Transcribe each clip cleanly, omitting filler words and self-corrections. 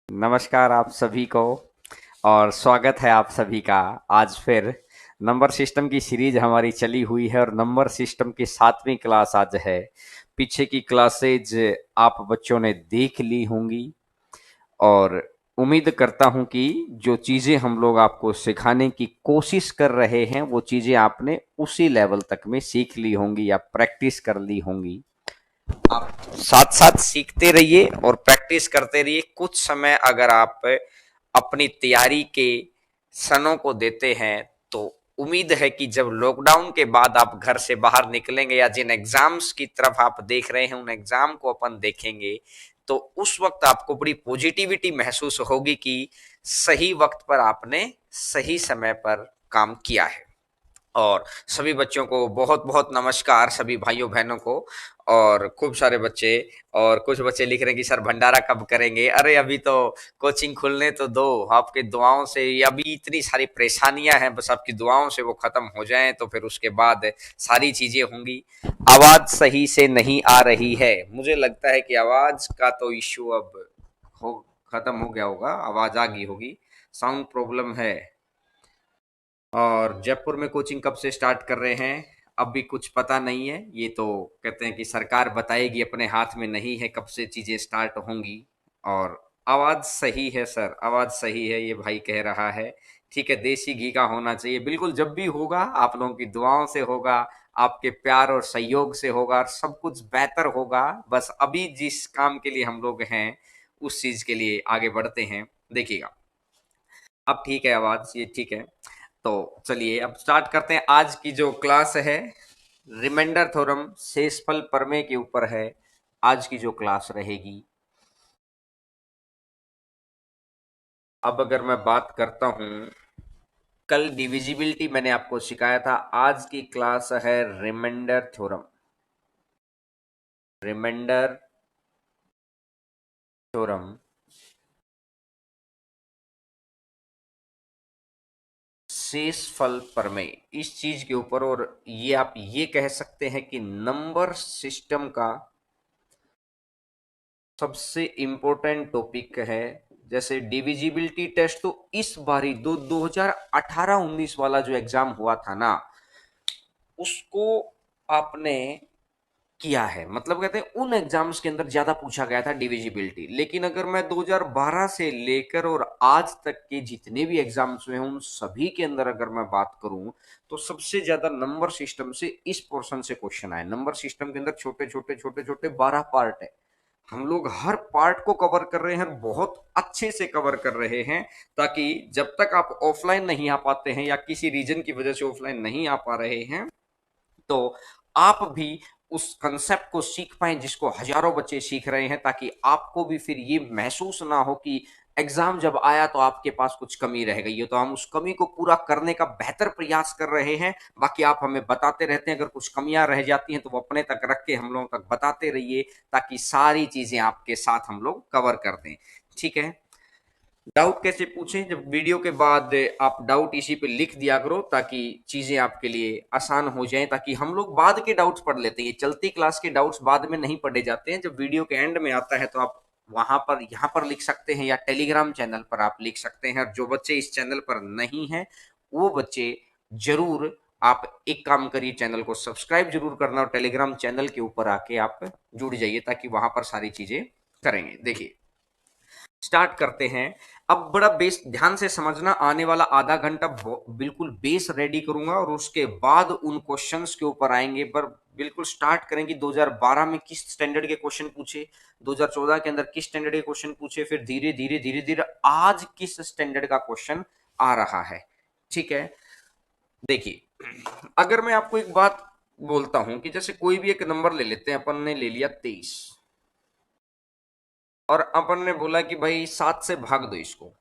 नमस्कार आप सभी को और स्वागत है आप सभी का। आज फिर नंबर सिस्टम की सीरीज हमारी चली हुई है और नंबर सिस्टम की 7वीं क्लास आज है। पीछे की क्लासेज आप बच्चों ने देख ली होंगी और उम्मीद करता हूं कि जो चीजें हम लोग आपको सिखाने की कोशिश कर रहे हैं वो चीजें आपने उसी लेवल तक में सीख ली होंगी या प्रैक्टिस कर ली होंगी। आप साथ साथ सीखते रहिए और प्रैक्टिस करते रहिए। कुछ समय अगर आप अपनी तैयारी के क्षणों को देते हैं तो उम्मीद है कि जब लॉकडाउन के बाद आप घर से बाहर निकलेंगे या जिन एग्जाम्स की तरफ आप देख रहे हैं उन एग्जाम को अपन देखेंगे तो उस वक्त आपको बड़ी पॉजिटिविटी महसूस होगी कि सही वक्त पर आपने सही समय पर काम किया है। और सभी बच्चों को बहुत बहुत नमस्कार, सभी भाइयों बहनों को। और खूब सारे बच्चे और कुछ बच्चे लिख रहे हैं कि सर भंडारा कब करेंगे। अरे अभी तो कोचिंग खुलने तो दो, आपके दुआओं से अभी इतनी सारी परेशानियां हैं, बस आपकी दुआओं से वो खत्म हो जाएं तो फिर उसके बाद सारी चीजें होंगी। आवाज सही से नहीं आ रही है, मुझे लगता है कि आवाज का तो इश्यू अब हो खत्म हो गया होगा, आवाज आ गई होगी। साउंड प्रॉब्लम है। और जयपुर में कोचिंग कब से स्टार्ट कर रहे हैं अब भी कुछ पता नहीं है। ये तो कहते हैं कि सरकार बताएगी, अपने हाथ में नहीं है कब से चीजें स्टार्ट होंगी। और आवाज सही है सर, आवाज सही है ये भाई कह रहा है। ठीक है, देसी घी का होना चाहिए बिल्कुल। जब भी होगा आप लोगों की दुआओं से होगा, आपके प्यार और सहयोग से होगा और सब कुछ बेहतर होगा। बस अभी जिस काम के लिए हम लोग हैं उस चीज के लिए आगे बढ़ते हैं, देखिएगा। अब ठीक है, आवाज ये ठीक है। तो चलिए अब स्टार्ट करते हैं। आज की जो क्लास है रिमाइंडर थ्योरम शेषफल प्रमेय के ऊपर है आज की जो क्लास रहेगी। अब अगर मैं बात करता हूं, कल डिविजिबिलिटी मैंने आपको सिखाया था, आज की क्लास है रिमाइंडर थ्योरम। रिमाइंडर थ्योरम शेषफल प्रमेय, इस चीज के ऊपर। और ये आप ये कह सकते हैं कि नंबर सिस्टम का सबसे इंपॉर्टेंट टॉपिक है। जैसे डिविजिबिलिटी टेस्ट तो इस बारी 2018-19 वाला जो एग्जाम हुआ था ना, उसको आपने किया है। मतलब कहते हैं उन एग्जाम्स के अंदर ज्यादा पूछा गया था डिविजिबिलिटी। लेकिन अगर मैं 2012 से लेकर और आज तक के जितने भी एग्जाम्स हुए हैं उन सभी के अंदर अगर मैं बात करूं तो सबसे ज्यादा नंबर सिस्टम से इस पोर्शन से क्वेश्चन आए। नंबर सिस्टम के अंदर छोटे छोटे छोटे छोटे 12 पार्ट है। हम लोग हर पार्ट को कवर कर रहे हैं, बहुत अच्छे से कवर कर रहे हैं, ताकि जब तक आप ऑफलाइन नहीं आ पाते हैं या किसी रीजन की वजह से ऑफलाइन नहीं आ पा रहे हैं तो आप भी उस कंसेप्ट को सीख पाए जिसको हजारों बच्चे सीख रहे हैं, ताकि आपको भी फिर ये महसूस ना हो कि एग्जाम जब आया तो आपके पास कुछ कमी रह गई है। तो हम उस कमी को पूरा करने का बेहतर प्रयास कर रहे हैं। बाकी आप हमें बताते रहते हैं, अगर कुछ कमियां रह जाती हैं तो वो अपने तक रख के हम लोगों तक बताते रहिए, ताकि सारी चीजें आपके साथ हम लोग कवर कर दें। ठीक है, डाउट कैसे पूछें, जब वीडियो के बाद आप डाउट इसी पे लिख दिया करो ताकि चीजें आपके लिए आसान हो जाएं, ताकि हम लोग बाद के डाउट्स पढ़ लेते हैं। ये चलती क्लास के डाउट्स बाद में नहीं पढ़े जाते हैं, जब वीडियो के एंड में आता है तो आप वहां पर यहाँ पर लिख सकते हैं या टेलीग्राम चैनल पर आप लिख सकते हैं। और जो बच्चे इस चैनल पर नहीं हैं वो बच्चे जरूर आप एक काम करिए, चैनल को सब्सक्राइब जरूर करना और टेलीग्राम चैनल के ऊपर आके आप जुड़ जाइए ताकि वहां पर सारी चीजें करेंगे। देखिए स्टार्ट करते हैं। अब बड़ा बेस ध्यान से समझना, आने वाला आधा घंटा बिल्कुल बेस रेडी करूंगा और उसके बाद उन क्वेश्चंस के ऊपर आएंगे। पर बिल्कुल स्टार्ट करेंगे 2012 में किस स्टैंडर्ड के क्वेश्चन पूछे, 2014 के अंदर किस स्टैंडर्ड के क्वेश्चन पूछे, फिर धीरे धीरे धीरे धीरे आज किस स्टैंडर्ड का क्वेश्चन आ रहा है। ठीक है, देखिए अगर मैं आपको एक बात बोलता हूं कि जैसे कोई भी एक नंबर ले लेते हैं, अपन ने ले लिया 23 और अपन ने बोला कि भाई 7 से भाग दो इसको।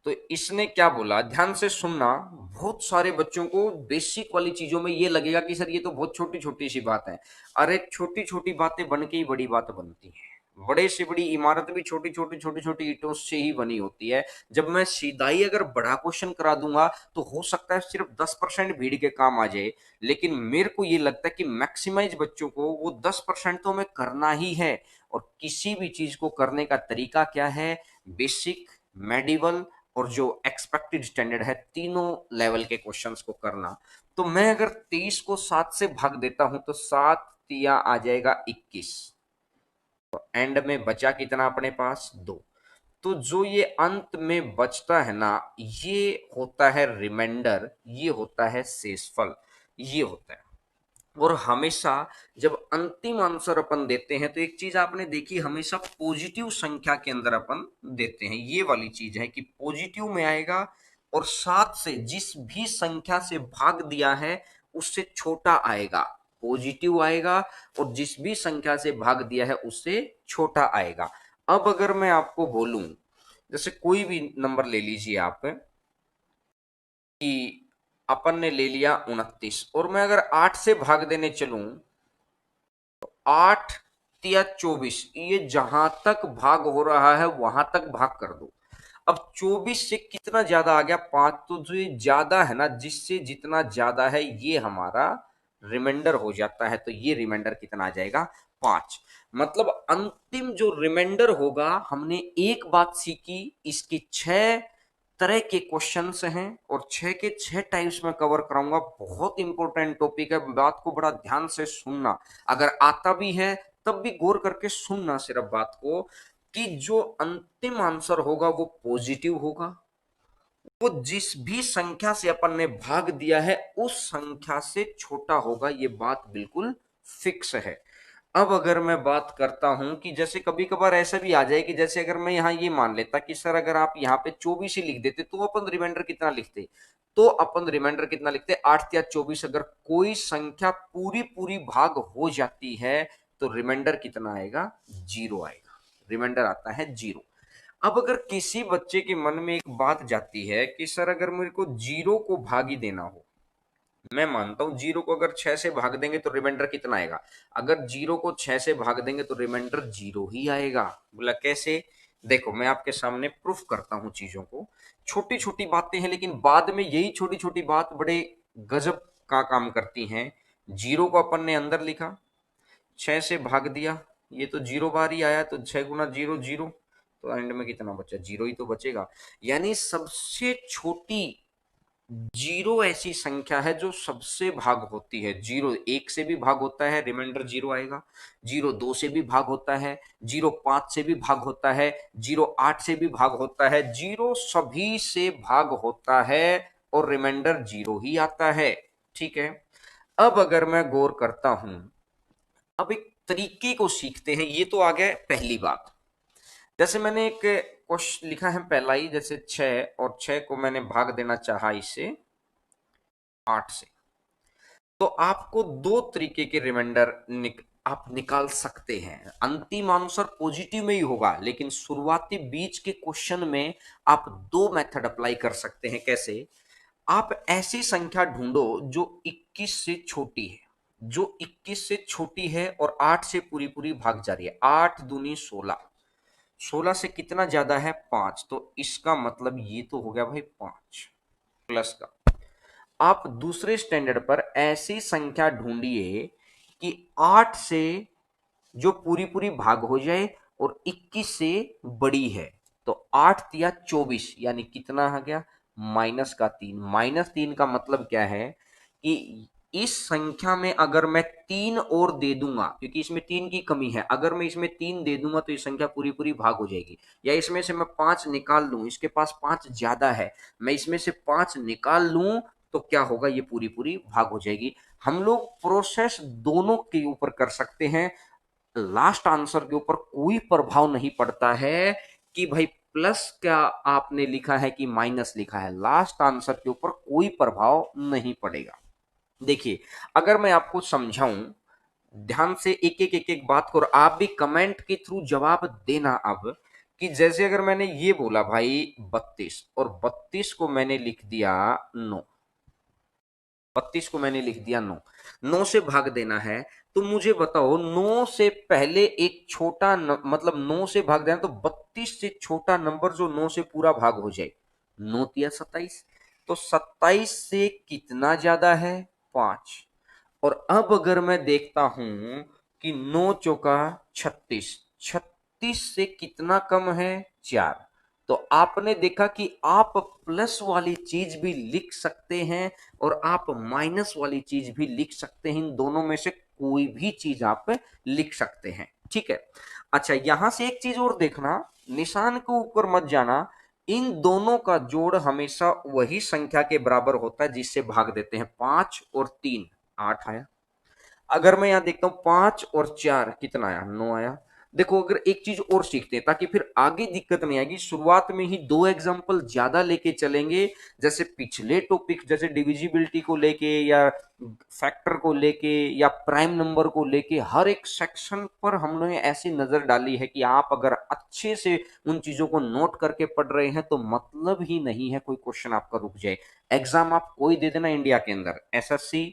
तो इसने क्या बोला, ध्यान से सुनना। बहुत सारे बच्चों को बेसिक वाली चीजों में ये लगेगा कि सर ये तो बहुत छोटी छोटी सी बात है। अरे छोटी छोटी बातें बन के ही बड़ी बात बनती है। बड़े से बड़ी इमारत भी छोटी छोटी ईंटों से ही बनी होती है। जब मैं सीधाई अगर बड़ा क्वेश्चन करा दूंगा तो हो सकता है सिर्फ 10% भीड़ के काम आ जाए, लेकिन मेरे को ये लगता है कि मैक्सिमाइज बच्चों को वो 10% तो हमें करना ही है। और किसी भी चीज को करने का तरीका क्या है, बेसिक, मेडिवल और जो एक्सपेक्टेड स्टैंडर्ड है, तीनों लेवल के क्वेश्चंस को करना। तो मैं अगर 23 को 7 से भाग देता हूं तो 7 तिया आ जाएगा 21। एंड में बचा कितना अपने पास, 2। तो जो ये अंत में बचता है ना, ये होता है रिमाइंडर, ये होता है शेषफल, ये होता है। और हमेशा जब अंतिम आंसर अपन देते हैं तो एक चीज आपने देखी, हमेशा पॉजिटिव संख्या के अंदर अपन देते हैं, ये वाली चीज है कि पॉजिटिव में आएगा और 7 से जिस भी संख्या से भाग दिया है उससे छोटा आएगा, पॉजिटिव आएगा, और जिस भी संख्या से भाग दिया है उससे छोटा आएगा। अब अगर मैं आपको बोलूं, जैसे कोई भी नंबर ले लीजिए आप, कि अपन ने ले लिया 29 और मैं अगर 8 से भाग देने चलूं, 8 या 24, ये जहां तक भाग हो रहा है वहां तक भाग कर दो। अब 24 से कितना ज्यादा आ गया, 5, तो जो ये ज्यादा है ना, जिससे जितना ज्यादा है ये हमारा रिमाइंडर हो जाता है, तो ये रिमाइंडर कितना आ जाएगा, 5। मतलब अंतिम जो रिमाइंडर होगा, हमने एक बात सीखी, इसकी 6 तरह के क्वेश्चंस हैं और 6 के 6 टाइप्स में कवर कराऊंगा। बहुत इंपॉर्टेंट टॉपिक है, बात को बड़ा ध्यान से सुनना, अगर आता भी है तब भी गौर करके सुनना सिर्फ बात को, कि जो अंतिम आंसर होगा वो पॉजिटिव होगा, वो जिस भी संख्या से अपन ने भाग दिया है उस संख्या से छोटा होगा, ये बात बिल्कुल फिक्स है। अब अगर मैं बात करता हूं कि जैसे कभी कभार ऐसा भी आ जाए कि जैसे अगर मैं यहां ये मान लेता कि सर अगर आप यहाँ पे 24 ही लिख देते तो अपन रिमाइंडर कितना लिखते, तो अपन रिमाइंडर कितना लिखते, 8 या 24। अगर कोई संख्या पूरी पूरी भाग हो जाती है तो रिमाइंडर कितना आएगा, 0 आएगा, रिमाइंडर आता है 0। अब अगर किसी बच्चे के मन में एक बात जाती है कि सर अगर मेरे को 0 को भाग ही देना हो, मैं मानता हूं 0 को अगर 6 से भाग देंगे तो रिमाइंडर कितना आएगा, अगर 0 को 6 से भाग देंगे तो रिमाइंडर 0 ही आएगा। बोला कैसे, देखो मैं आपके सामने प्रूफ करता हूं चीजों को। छोटी छोटी बातें हैं लेकिन बाद में यही छोटी छोटी बात बड़े गजब का काम करती हैं। 0 को अपन ने अंदर लिखा, 6 से भाग दिया, ये तो 0 बार ही आया, तो 6 गुना 0 0, तो एंड में कितना बचा, 0 ही तो बचेगा। यानी सबसे छोटी 0 ऐसी संख्या है जो सबसे भाग होती है। 0 1 से भी भाग होता है, रिमाइंडर 0 आएगा। 0 2 से भी भाग होता है, 0 5 से भी भाग होता है, 0 8 से भी भाग होता है, 0 सभी से भाग होता है और रिमाइंडर 0 ही आता है। ठीक है। अब अगर मैं गौर करता हूं, अब एक तरीके को सीखते हैं, ये तो आ गया पहली बात। जैसे मैंने एक क्वेश्चन लिखा है पहला ही, जैसे 6, और 6 को मैंने भाग देना चाहा इससे 8 से, तो आपको दो तरीके के रिमाइंडर आप निकाल सकते हैं। अंतिम आंसर पॉजिटिव में ही होगा, लेकिन शुरुआती बीच के क्वेश्चन में आप दो मेथड अप्लाई कर सकते हैं। कैसे, आप ऐसी संख्या ढूंढो जो 21 से छोटी है, जो 21 से छोटी है और 8 से पूरी पूरी भाग जा रही है। 8 दूनी 16, 16 से कितना ज्यादा है, 5, तो इसका मतलब ये तो हो गया भाई 5 प्लस का। आप दूसरे स्टैंडर्ड पर ऐसी संख्या ढूंढिए कि 8 से जो पूरी पूरी भाग हो जाए और 21 से बड़ी है, तो 8 या 24 यानी कितना आ गया, -3। -3 का मतलब क्या है कि इस संख्या में अगर मैं 3 और दे दूंगा, क्योंकि इसमें 3 की कमी है, अगर मैं इसमें 3 दे दूंगा तो ये संख्या पूरी पूरी भाग हो जाएगी। या इसमें से मैं 5 निकाल लूं, इसके पास 5 ज्यादा है, मैं इसमें से 5 निकाल लूं तो क्या होगा, ये पूरी पूरी भाग हो जाएगी। हम लोग प्रोसेस दोनों के ऊपर कर सकते हैं, लास्ट आंसर के ऊपर कोई प्रभाव नहीं पड़ता है कि भाई प्लस क्या आपने लिखा है कि माइनस लिखा है, लास्ट आंसर के ऊपर कोई प्रभाव नहीं पड़ेगा। देखिए, अगर मैं आपको समझाऊं ध्यान से एक एक बात को, और आप भी कमेंट के थ्रू जवाब देना। अब कि जैसे अगर मैंने ये बोला भाई 32 और 32 को मैंने लिख दिया 9, 32 को मैंने लिख दिया 9, 9 से भाग देना है। तो मुझे बताओ 9 से पहले एक छोटा मतलब 9 से भाग देना, तो 32 से छोटा नंबर जो 9 से पूरा भाग हो जाए, 9 तिया 27। तो 27 से कितना ज्यादा है, 5। और अब अगर मैं देखता हूं कि 9 चौका 36, 36 से कितना कम है, 4। तो आपने देखा कि आप प्लस वाली चीज भी लिख सकते हैं और आप माइनस वाली चीज भी लिख सकते हैं। इन दोनों में से कोई भी चीज आप लिख सकते हैं, ठीक है। अच्छा, यहां से एक चीज और देखना, निशान के ऊपर मत जाना। इन दोनों का जोड़ हमेशा वही संख्या के बराबर होता है जिससे भाग देते हैं। 5 और 3 8 आया। अगर मैं यहां देखता हूं 5 और 4 कितना आया, 9 आया। देखो, अगर एक चीज और सीखते हैं ताकि फिर आगे दिक्कत नहीं आएगी, शुरुआत में ही दो एग्जांपल ज्यादा लेके चलेंगे। जैसे पिछले टॉपिक, जैसे डिविजिबिलिटी को लेके या फैक्टर को लेके या प्राइम नंबर को लेके, हर एक सेक्शन पर हमने ऐसी नजर डाली है कि आप अगर अच्छे से उन चीजों को नोट करके पढ़ रहे हैं तो मतलब ही नहीं है कोई क्वेश्चन आपका रुक जाए। एग्जाम आप कोई दे देना इंडिया के अंदर, SSC,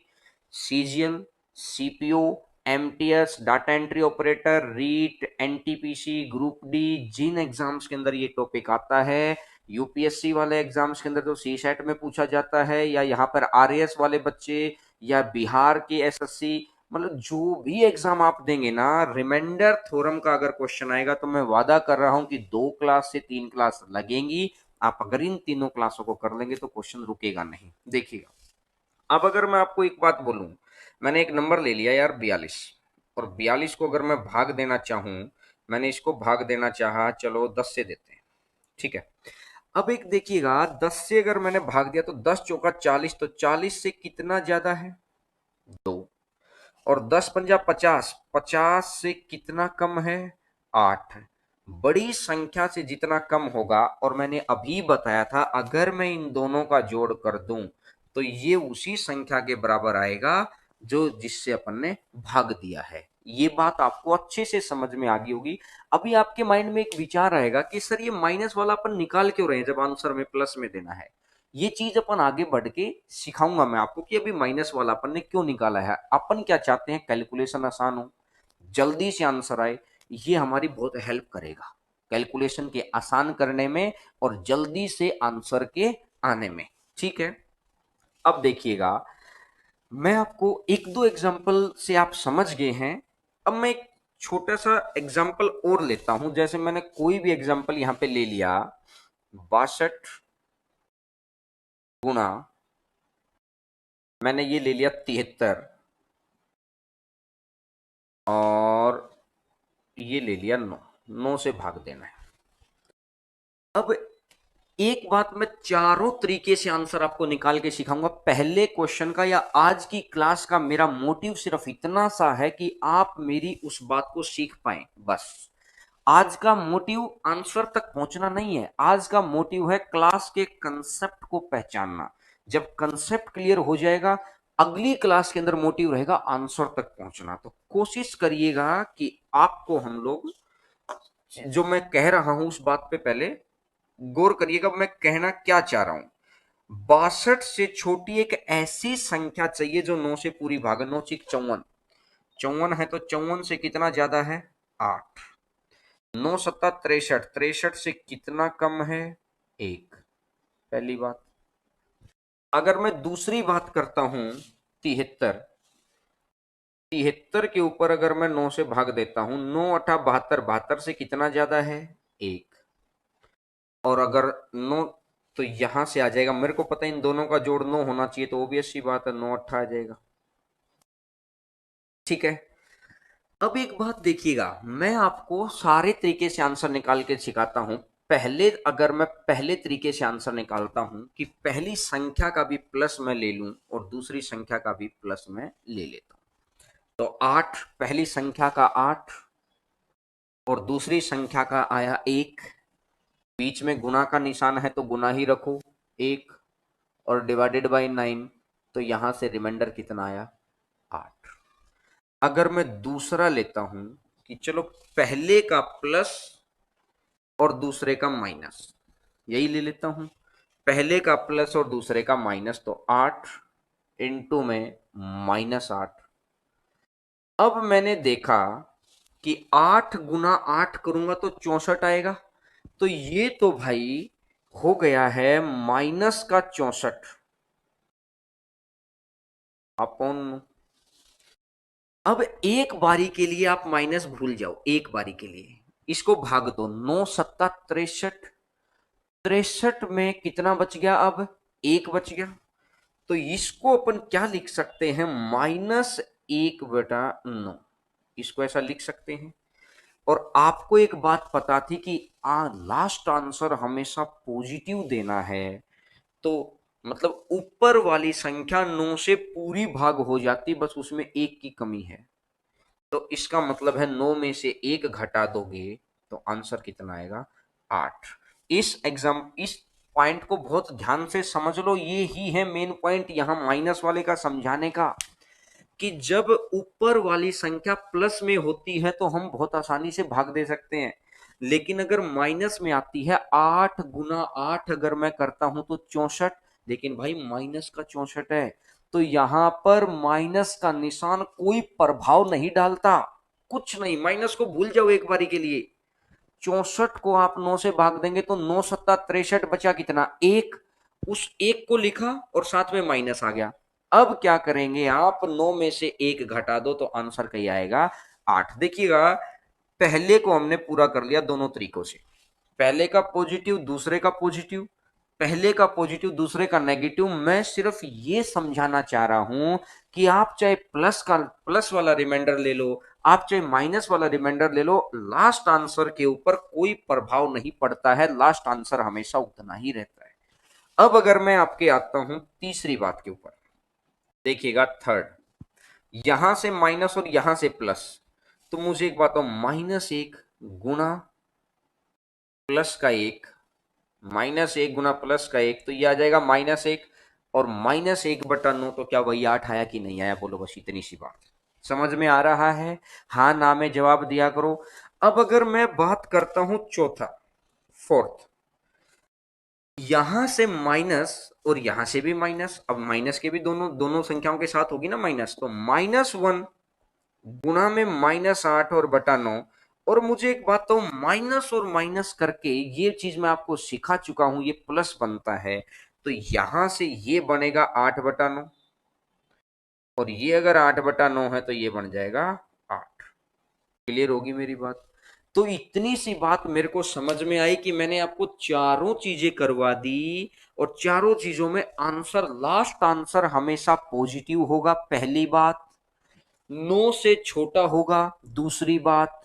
CGL, CPO, MTS, data entry operator, REET, NTPC, group D, जिन एग्जाम्स के अंदर ये टॉपिक आता है, यूपीएससी वाले एग्जाम्स के अंदर जो सी सेट में पूछा जाता है, या यहाँ पर आरएएस वाले बच्चे, या बिहार के एसएससी, मतलब जो भी एग्जाम आप देंगे ना, रिमाइंडर थ्योरम का अगर क्वेश्चन आएगा तो मैं वादा कर रहा हूं कि 2 क्लास से 3 क्लास लगेंगी। आप अगर इन तीनों क्लासों को कर लेंगे तो क्वेश्चन रुकेगा नहीं, देखिएगा। अब अगर मैं आपको एक बात बोलूं, मैंने एक नंबर ले लिया यार 42, और 42 को अगर मैं भाग देना चाहूं, मैंने इसको भाग देना चाहा, चलो 10 से देते हैं, ठीक है। अब एक देखिएगा, 10 से अगर मैंने भाग दिया तो 10 चौका 40, तो 40 से कितना ज्यादा है, 2। और 10 पंजा 50, 50 से कितना कम है, 8। बड़ी संख्या से जितना कम होगा, और मैंने अभी बताया था अगर मैं इन दोनों का जोड़ कर दूं तो ये उसी संख्या के बराबर आएगा जो जिससे अपन ने भाग दिया है। ये बात आपको अच्छे से समझ में आ गई होगी। अभी आपके माइंड में एक विचार आएगा कि सर ये माइनस वाला अपन निकाल क्यों रहे हैं जब आंसर में प्लस में देना है। ये चीज अपन आगे बढ़ के सिखाऊंगा मैं आपको कि अभी माइनस वाला अपन ने क्यों निकाला है। अपन क्या चाहते हैं, कैलकुलेशन आसान हो, जल्दी से आंसर आए। ये हमारी बहुत हेल्प करेगा कैलकुलेशन के आसान करने में और जल्दी से आंसर के आने में, ठीक है। अब देखिएगा, मैं आपको एक दो एग्जांपल से आप समझ गए हैं। अब मैं एक छोटा सा एग्जांपल और लेता हूं। जैसे मैंने कोई भी एग्जांपल यहां पे ले लिया, 62 गुणा, मैंने ये ले लिया 73, और ये ले लिया 9, 9 से भाग देना है। अब एक बात, मैं चारों तरीके से आंसर आपको निकाल के सिखाऊंगा पहले क्वेश्चन का, या आज की क्लास का मेरा मोटिव सिर्फ इतना सा है कि आप मेरी उस बात को सीख पाए, बस। आज का मोटिव आंसर तक पहुंचना नहीं है, आज का मोटिव है क्लास के कंसेप्ट को पहचानना। जब कंसेप्ट क्लियर हो जाएगा, अगली क्लास के अंदर मोटिव रहेगा आंसर तक पहुंचना। तो कोशिश करिएगा कि आपको हम लोग, जो मैं कह रहा हूं उस बात पे पहले गौर करिएगा, मैं कहना क्या चाह रहा हूं। 62 से छोटी एक ऐसी संख्या चाहिए जो 9 से पूरी भागे। 9 6 54, 54 है तो 54 से कितना ज्यादा है, 8। 9 7 63, 63 से कितना कम है, 1। पहली बात। अगर मैं दूसरी बात करता हूं, 73, 73 के ऊपर अगर मैं 9 से भाग देता हूं, 9 8 72, 72 से कितना ज्यादा है, 1। और अगर 9, तो यहां से आ जाएगा, मेरे को पता है इन दोनों का जोड़ 9 होना चाहिए, तो ऑब्वियस सी बात है 9 8 आ जाएगा, ठीक है। अब एक बात देखिएगा, मैं आपको सारे तरीके से आंसर निकाल के सिखाता हूं। पहले अगर मैं पहले तरीके से आंसर निकालता हूं कि पहली संख्या का भी प्लस मैं ले लूं और दूसरी संख्या का भी प्लस मैं ले लेता हूं, तो 8, पहली संख्या का 8 और दूसरी संख्या का आया 1। बीच में गुना का निशान है तो गुना ही रखो, 1 और डिवाइडेड बाय 9, तो यहां से रिमाइंडर कितना आया, 8। अगर मैं दूसरा लेता हूं कि चलो पहले का प्लस और दूसरे का माइनस, यही ले लेता हूं, पहले का प्लस और दूसरे का माइनस, तो 8 इंटू में -8। अब मैंने देखा कि 8 गुना 8 करूंगा तो 64 आएगा। तो ये तो भाई हो गया है माइनस का 64 अपॉन। अब एक बारी के लिए आप माइनस भूल जाओ, एक बारी के लिए इसको भाग दो। 9 × 7 = 63। 63 में कितना बच गया? अब एक बच गया। तो इसको अपन क्या लिख सकते हैं? -1/9। इसको ऐसा लिख सकते हैं। और आपको एक बात पता थी कि लास्ट आंसर हमेशा पॉजिटिव देना है। तो मतलब ऊपर वाली संख्या 9 से पूरी भाग हो जाती, बस उसमें एक की कमी है। तो इसका मतलब है 9 में से एक घटा दोगे तो आंसर कितना आएगा? 8। इस पॉइंट को बहुत ध्यान से समझ लो, ये ही है मेन पॉइंट यहां माइनस वाले का समझाने का, कि जब ऊपर वाली संख्या प्लस में होती है तो हम बहुत आसानी से भाग दे सकते हैं, लेकिन अगर माइनस में आती है, 8 गुना 8 अगर मैं करता हूं तो 64। लेकिन भाई माइनस का 64 है, तो यहां पर माइनस का निशान कोई प्रभाव नहीं डालता, कुछ नहीं। माइनस को भूल जाओ एक बारी के लिए। 64 को आप 9 से भाग देंगे तो 9×7 = 63, बचा कितना? एक। उस एक को लिखा और साथ में माइनस आ गया। अब क्या करेंगे आप? 9 में से एक घटा दो तो आंसर कहीं आएगा 8। देखिएगा, पहले को हमने पूरा कर लिया दोनों तरीकों से। पहले का पॉजिटिव, दूसरे का पॉजिटिव। पहले का पॉजिटिव, दूसरे का नेगेटिव। मैं सिर्फ ये समझाना चाह रहा हूं कि आप चाहे प्लस वाला रिमाइंडर ले लो, आप चाहे माइनस वाला रिमाइंडर ले लो, लास्ट आंसर के ऊपर कोई प्रभाव नहीं पड़ता है। लास्ट आंसर हमेशा उतना ही रहता है। अब अगर मैं आपके आता हूं तीसरी बात के ऊपर, देखिएगा थर्ड, यहां से माइनस और यहां से प्लस। तो मुझे एक बात हो, -1 गुना +1, -1 गुना +1, तो ये आ जाएगा -1। और -1/9, तो क्या वही 8 आया कि नहीं आया? बोलो, बस इतनी सी बात। समझ में आ रहा है? हाँ ना में जवाब दिया करो। अब अगर मैं बात करता हूं चौथा, फोर्थ, यहां से माइनस और यहां से भी माइनस। अब माइनस के भी दोनों दोनों संख्याओं के साथ होगी ना माइनस, तो -1 गुणा में -8 और बटा 9। और मुझे एक बात तो, माइनस और माइनस करके ये चीज मैं आपको सिखा चुका हूं, ये प्लस बनता है। तो यहां से ये बनेगा 8/9, और ये अगर 8/9 है तो ये बन जाएगा 8। क्लियर होगी मेरी बात? तो इतनी सी बात मेरे को समझ में आई कि मैंने आपको चारों चीजें करवा दी, और चारों चीजों में आंसर, लास्ट आंसर हमेशा पॉजिटिव होगा, पहली बात। 9 से छोटा होगा, दूसरी बात।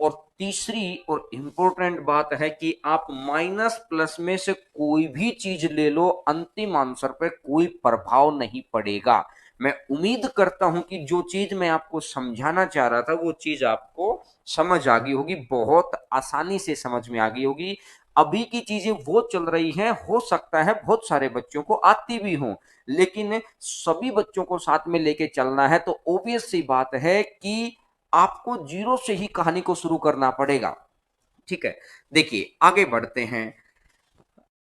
और तीसरी और इंपॉर्टेंट बात है कि आप माइनस प्लस में से कोई भी चीज ले लो, अंतिम आंसर पे कोई प्रभाव नहीं पड़ेगा। मैं उम्मीद करता हूं कि जो चीज मैं आपको समझाना चाह रहा था वो चीज आपको समझ आ गई होगी, बहुत आसानी से समझ में आ गई होगी। अभी की चीजें वो चल रही हैं, हो सकता है बहुत सारे बच्चों को आती भी हों, लेकिन सभी बच्चों को साथ में लेके चलना है तो ऑब्वियस सी बात है कि आपको जीरो से ही कहानी को शुरू करना पड़ेगा। ठीक है, देखिए आगे बढ़ते हैं।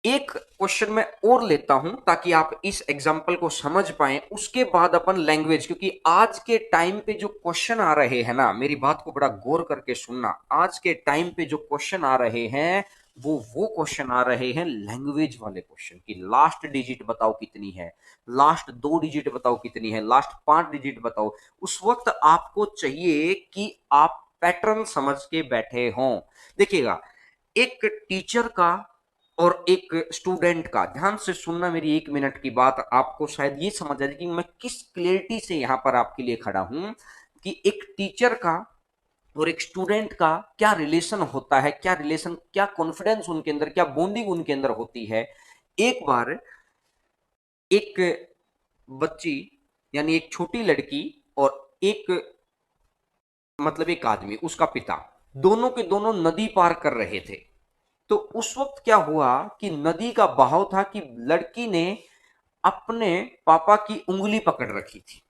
एक क्वेश्चन मैं और लेता हूं ताकि आप इस एग्जाम्पल को समझ पाए, उसके बाद अपन लैंग्वेज, क्योंकि आज के टाइम पे जो क्वेश्चन आ रहे हैं ना, मेरी बात को बड़ा गौर करके सुनना, आज के टाइम पे जो क्वेश्चन आ रहे हैं वो क्वेश्चन आ रहे हैं लैंग्वेज वाले क्वेश्चन, कि लास्ट डिजिट बताओ कितनी है, लास्ट 2 डिजिट बताओ कितनी है, लास्ट 5 डिजिट बताओ। उस वक्त आपको चाहिए कि आप पैटर्न समझ के बैठे हों। देखिएगा, एक टीचर का और एक स्टूडेंट का, ध्यान से सुनना मेरी 1 मिनट की बात, आपको शायद ये समझ आ जाए कि मैं किस क्लियरिटी से यहां पर आपके लिए खड़ा हूं, कि एक टीचर का और एक स्टूडेंट का क्या रिलेशन होता है, क्या रिलेशन, क्या कॉन्फिडेंस उनके अंदर, क्या बॉन्डिंग उनके अंदर होती है। एक बार एक बच्ची, यानी एक छोटी लड़की, और एक, मतलब एक आदमी, उसका पिता, दोनों के दोनों नदी पार कर रहे थे। तो उस वक्त क्या हुआ कि नदी का बहाव था कि लड़की ने अपने पापा की उंगली पकड़ रखी थी।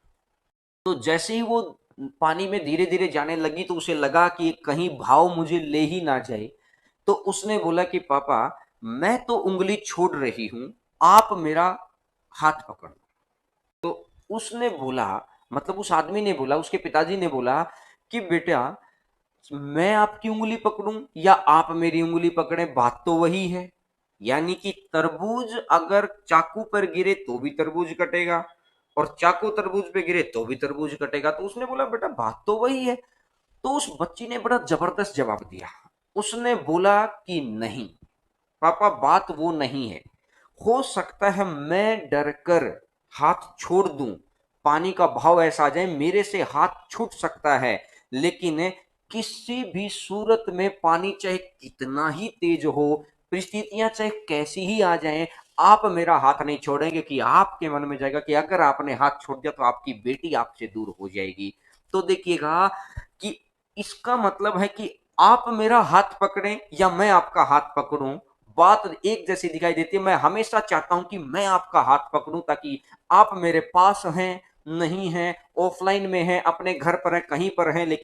तो जैसे ही वो पानी में धीरे धीरे जाने लगी तो उसे लगा कि कहीं भाव मुझे ले ही ना जाए। तो उसने बोला कि पापा, मैं तो उंगली छोड़ रही हूं, आप मेरा हाथ पकड़ लो। तो उसने बोला, मतलब उस आदमी ने बोला, उसके पिताजी ने बोला कि बेटा मैं आपकी उंगली पकड़ूं या आप मेरी उंगली पकड़े, बात तो वही है। यानी कि तरबूज अगर चाकू पर गिरे तो भी तरबूज कटेगा, और चाकू तरबूज पे गिरे तो भी तरबूज कटेगा। तो उसने बोला बेटा बात तो वही है। तो उस बच्ची ने बड़ा जबरदस्त जवाब दिया। उसने बोला कि नहीं पापा, बात वो नहीं है। हो सकता है मैं डरकर हाथ छोड़ दूं, पानी का भाव ऐसा आ जाए मेरे से हाथ छूट सकता है, लेकिन किसी भी सूरत में पानी चाहे कितना ही तेज हो, परिस्थितियां चाहे कैसी ही आ जाएं, आप मेरा हाथ नहीं छोड़ेंगे। कि आपके मन में जाएगा कि अगर आपने हाथ छोड़ दिया तो आपकी बेटी आपसे दूर हो जाएगी। तो देखिएगा कि इसका मतलब है कि आप मेरा हाथ पकड़ें या मैं आपका हाथ पकड़ूं, बात एक जैसी दिखाई देती है। मैं हमेशा चाहता हूं कि मैं आपका हाथ पकड़ूं, ताकि आप मेरे पास हैं, नहीं हैं, ऑफलाइन में हैं, अपने घर पर हैं, कहीं पर हैं, लेकिन